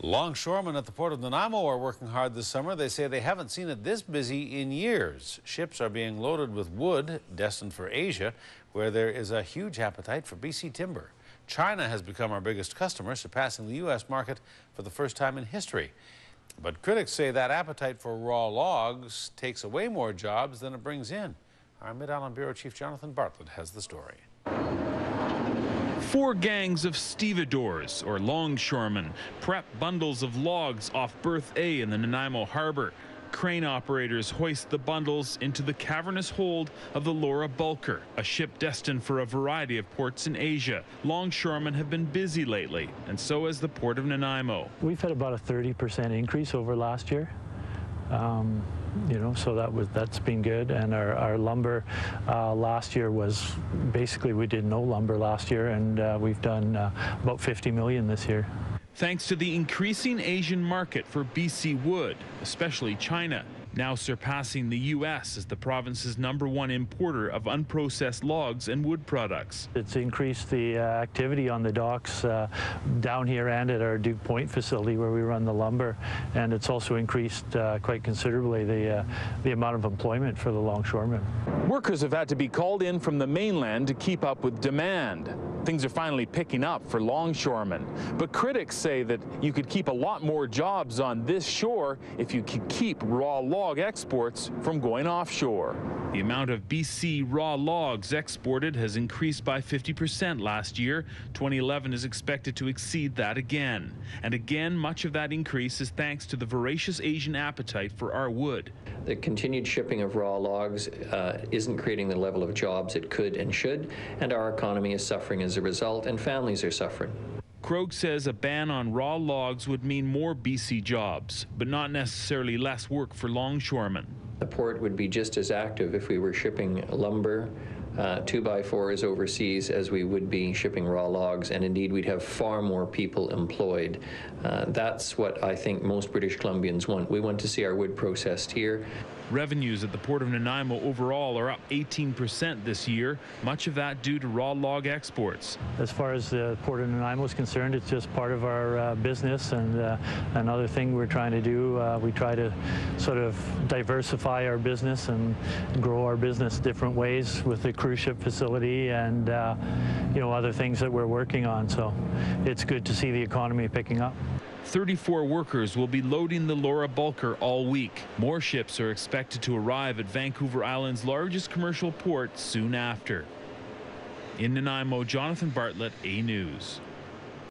Longshoremen at the Port of Nanaimo are working hard this summer. They say they haven't seen it this busy in years. Ships are being loaded with wood destined for Asia, where there is a huge appetite for BC timber. China has become our biggest customer, surpassing the U.S. market for the first time in history. But critics say that appetite for raw logs takes away more jobs than it brings in. Our Mid-Island Bureau Chief Jonathan Bartlett has the story. 4 gangs of stevedores, or longshoremen, prep bundles of logs off Berth A in the Nanaimo harbor. Crane operators hoist the bundles into the cavernous hold of the Laura Bulker, a ship destined for a variety of ports in Asia. Longshoremen have been busy lately, and so has the Port of Nanaimo. We've had about a 30% increase over last year. So that's been good. And our lumber last year was basically, we did no lumber last year, and we've done about 50 million this year. Thanks to the increasing Asian market for BC wood, especially China, now surpassing the U.S. as the province's #1 importer of unprocessed logs and wood products. It's increased the activity on the docks down here and at our Duke Point facility where we run the lumber, and it's also increased quite considerably the amount of employment for the longshoremen. Workers have had to be called in from the mainland to keep up with demand. Things are finally picking up for longshoremen, but critics say that you could keep a lot more jobs on this shore if you could keep raw log exports from going offshore. The amount of BC raw logs exported has increased by 50% last year. 2011 is expected to exceed that again. And again, much of that increase is thanks to the voracious Asian appetite for our wood. The continued shipping of raw logs isn't creating the level of jobs it could and should, and our economy is suffering as a result, and families are suffering. Krog says a ban on raw logs would mean more BC jobs, but not necessarily less work for longshoremen. The port would be just as active if we were shipping lumber, 2x4s overseas as we would be shipping raw logs, and indeed we'd have far more people employed. That's what I think most British Columbians want. We want to see our wood processed here. Revenues at the Port of Nanaimo overall are up 18% this year, much of that due to raw log exports. As far as the Port of Nanaimo is concerned, it's just part of our business, and another thing we're trying to do, we try to sort of diversify our business and grow our business different ways with the cruise ship facility and other things that we're working on. So it's good to see the economy picking up. 34 workers will be loading the Laura Bulker all week. More ships are expected to arrive at Vancouver Island's largest commercial port soon after. In Nanaimo, Jonathan Bartlett, A News.